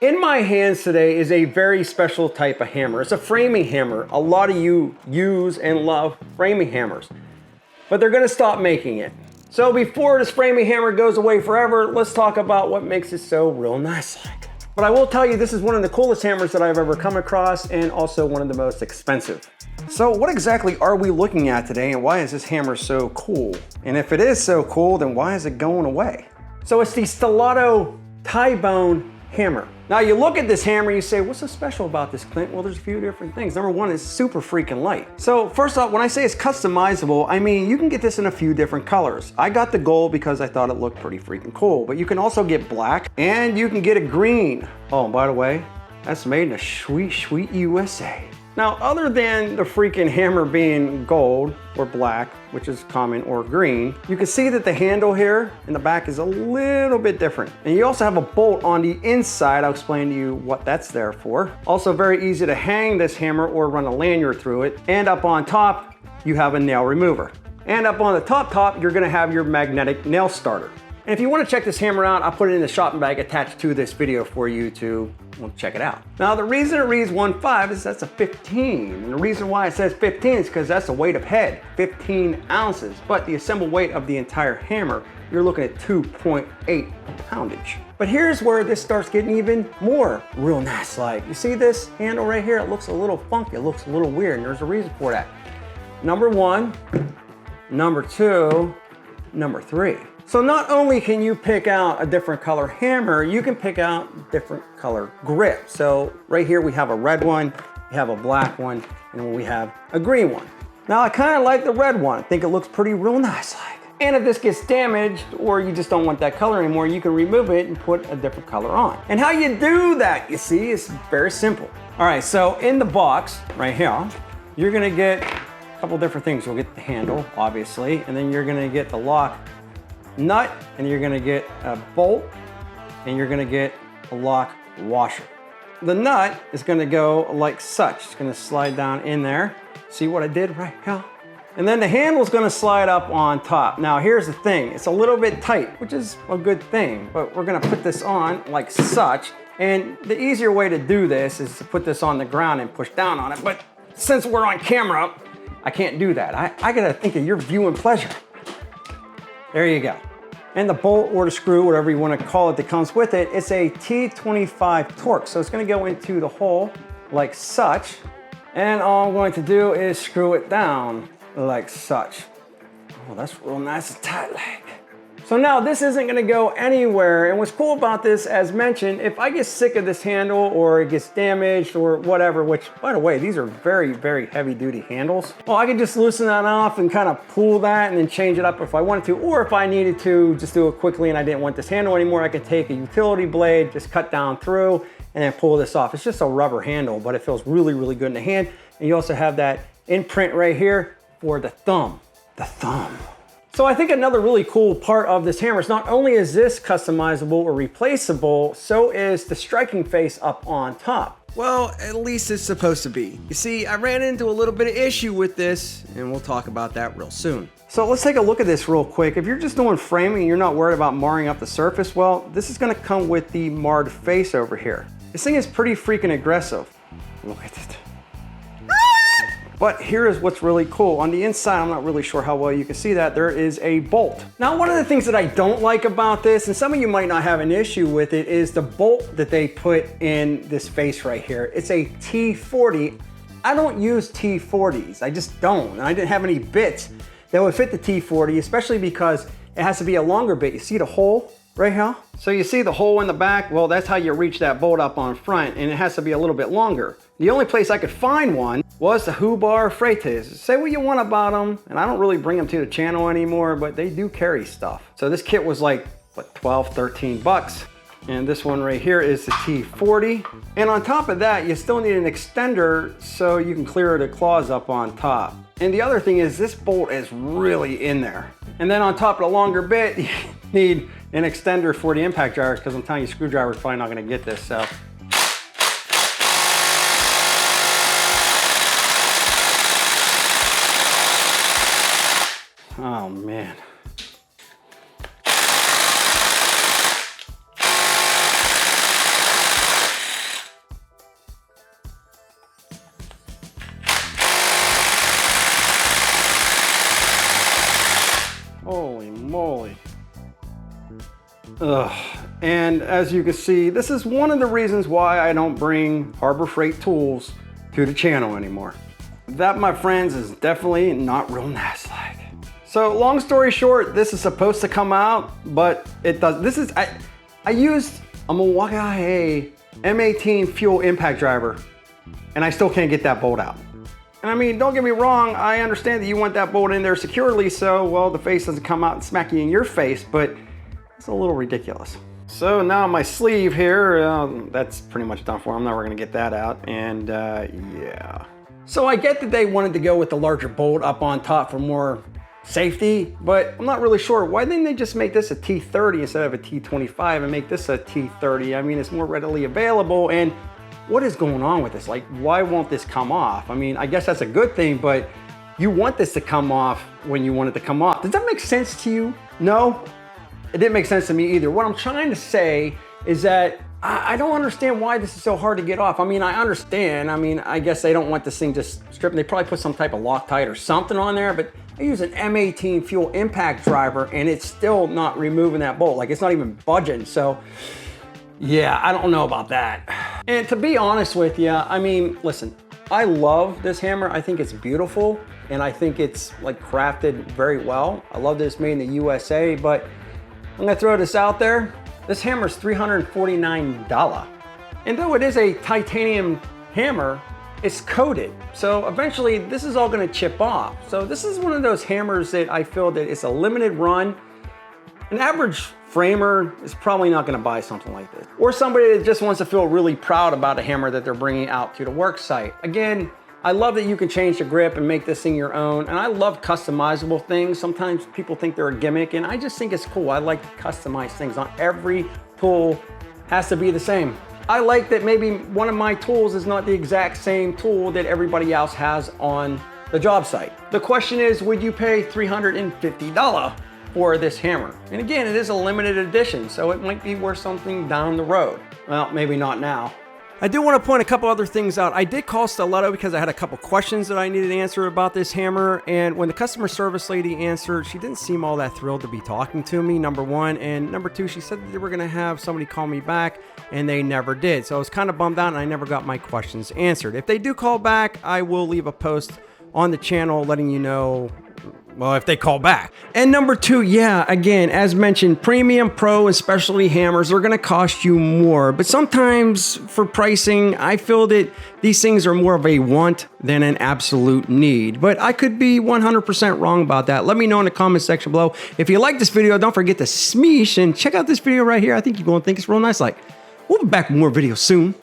In my hands today is a very special type of hammer. It's a framing hammer. A lot of you use and love framing hammers, but they're gonna stop making it. So before this framing hammer goes away forever, let's talk about what makes it so real nice like. But I will tell you, this is one of the coolest hammers that I've ever come across, and also one of the most expensive. So what exactly are we looking at today, and why is this hammer so cool? And if it is so cool, then why is it going away? So it's the Stiletto TIBONE hammer. Now you look at this hammer, you say, what's so special about this, Clint? Well, there's a few different things. Number one, it's super freaking light. So first off, when I say it's customizable, I mean, you can get this in a few different colors. I got the gold because I thought it looked pretty freaking cool, but you can also get black, and you can get a green. Oh, and by the way, that's made in a sweet, sweet USA. Now, other than the freaking hammer being gold or black, which is common, or green, you can see that the handle here in the back is a little bit different. And you also have a bolt on the inside. I'll explain to you what that's there for. Also very easy to hang this hammer or run a lanyard through it. And up on top, you have a nail remover. And up on the top, you're gonna have your magnetic nail starter. And if you want to check this hammer out, I'll put it in the shopping bag attached to this video for you to check it out. Now, the reason it reads 1.5 is that's a 15. And the reason why it says 15 is because that's the weight of head, 15 ounces. But the assembled weight of the entire hammer, you're looking at 2.8 poundage. But here's where this starts getting even more real nice like. You see this handle right here? It looks a little funky, it looks a little weird, and there's a reason for that. Number one, number two, number three. So not only can you pick out a different color hammer, you can pick out different color grip. So right here we have a red one, we have a black one, and we have a green one. Now I kind of like the red one. I think it looks pretty real nice like. And if this gets damaged or you just don't want that color anymore, you can remove it and put a different color on. And how you do that, you see, is very simple. All right, so in the box right here, you're gonna get a couple different things. You'll get the handle, obviously, and then you're gonna get the lock nut, and you're gonna get a bolt, and you're gonna get a lock washer. The nut is gonna go like such. It's gonna slide down in there. See what I did right here? And then the handle is gonna slide up on top. Now here's the thing, it's a little bit tight, which is a good thing, but we're gonna put this on like such. And the easier way to do this is to put this on the ground and push down on it. But since we're on camera, I can't do that. I gotta think of your viewing pleasure. There you go. And the bolt or the screw, whatever you want to call it, that comes with it, it's a T25 Torx. So it's going to go into the hole like such. And all I'm going to do is screw it down like such. Oh, that's real nice and tight like. So now this isn't gonna go anywhere. And what's cool about this, as mentioned, if I get sick of this handle or it gets damaged or whatever, which by the way, these are very, very heavy duty handles. Well, I could just loosen that off and kind of pull that and then change it up if I wanted to, or if I needed to just do it quickly and I didn't want this handle anymore, I could take a utility blade, just cut down through and then pull this off. It's just a rubber handle, but it feels really, really good in the hand. And you also have that imprint right here for the thumb, So I think another really cool part of this hammer is not only is this customizable or replaceable, so is the striking face up on top. Well, at least it's supposed to be. You see, I ran into a little bit of issue with this, and we'll talk about that real soon. So let's take a look at this real quick. If you're just doing framing and you're not worried about marring up the surface, well, this is gonna come with the marred face over here. This thing is pretty freaking aggressive. Look at it. But here is what's really cool. On the inside, I'm not really sure how well you can see that, there is a bolt. Now, one of the things that I don't like about this, and some of you might not have an issue with it, is the bolt that they put in this face right here. It's a T40. I don't use T40s, I just don't. And I didn't have any bits that would fit the T40, especially because it has to be a longer bit. You see the hole right here? So you see the hole in the back? Well, that's how you reach that bolt up on front, and it has to be a little bit longer. The only place I could find one was the Hubar Freitas. Say what you want about them, and I don't really bring them to the channel anymore, but they do carry stuff. So this kit was like, what, 12, 13 bucks. And this one right here is the T40. And on top of that, you still need an extender so you can clear the claws up on top. And the other thing is this bolt is really in there. And then on top of the longer bit, you need an extender for the impact drivers, because I'm telling you, screwdriver's probably not gonna get this, so. Oh man. Ugh. And as you can see, this is one of the reasons why I don't bring Harbor Freight tools to the channel anymore. That, my friends, is definitely not real nice-like. So long story short, this is supposed to come out, but it does. This is, I used a Milwaukee M18 fuel impact driver, and I still can't get that bolt out. And I mean, don't get me wrong, I understand that you want that bolt in there securely so, well, the face doesn't come out and smack you in your face, but it's a little ridiculous. So now my sleeve here, that's pretty much done for. I'm never gonna get that out, and yeah. So I get that they wanted to go with the larger bolt up on top for more safety, but I'm not really sure. Why didn't they just make this a T30 instead of a T25 and make this a T30? I mean, it's more readily available, and what is going on with this? Like, why won't this come off? I mean, I guess that's a good thing, but you want this to come off when you want it to come off. Does that make sense to you? No? It didn't make sense to me either. What I'm trying to say is that I don't understand why this is so hard to get off. I mean, I understand. I mean, I guess they don't want this thing just stripping. They probably put some type of Loctite or something on there, but I use an M18 fuel impact driver and it's still not removing that bolt. Like, it's not even budging. So yeah, I don't know about that. And to be honest with you, I mean, listen, I love this hammer. I think it's beautiful and I think it's like crafted very well. I love that it's made in the USA, but I'm gonna throw this out there. This hammer is $349. And though it is a titanium hammer, it's coated. So eventually this is all gonna chip off. So this is one of those hammers that I feel that it's a limited run. An average framer is probably not gonna buy something like this. Or somebody that just wants to feel really proud about a hammer that they're bringing out to the work site. Again, I love that you can change the grip and make this thing your own. And I love customizable things. Sometimes people think they're a gimmick and I just think it's cool. I like to customize things. Not every tool has to be the same. I like that maybe one of my tools is not the exact same tool that everybody else has on the job site. The question is, would you pay $350 for this hammer? And again, it is a limited edition, so it might be worth something down the road. Well, maybe not now. I do want to point a couple other things out. I did call Stiletto because I had a couple questions that I needed to answer about this hammer, and when the customer service lady answered, she didn't seem all that thrilled to be talking to me, number one, and number two, she said that they were going to have somebody call me back, and they never did. So I was kind of bummed out, and I never got my questions answered. If they do call back, I will leave a post on the channel letting you know, well, if they call back. And number two, yeah, again, as mentioned, premium, pro, and specialty hammers are gonna cost you more. But sometimes for pricing, I feel that these things are more of a want than an absolute need. But I could be 100% wrong about that. Let me know in the comment section below. If you like this video, don't forget to smeesh and check out this video right here. I think you're gonna think it's real nice. Like, we'll be back with more videos soon.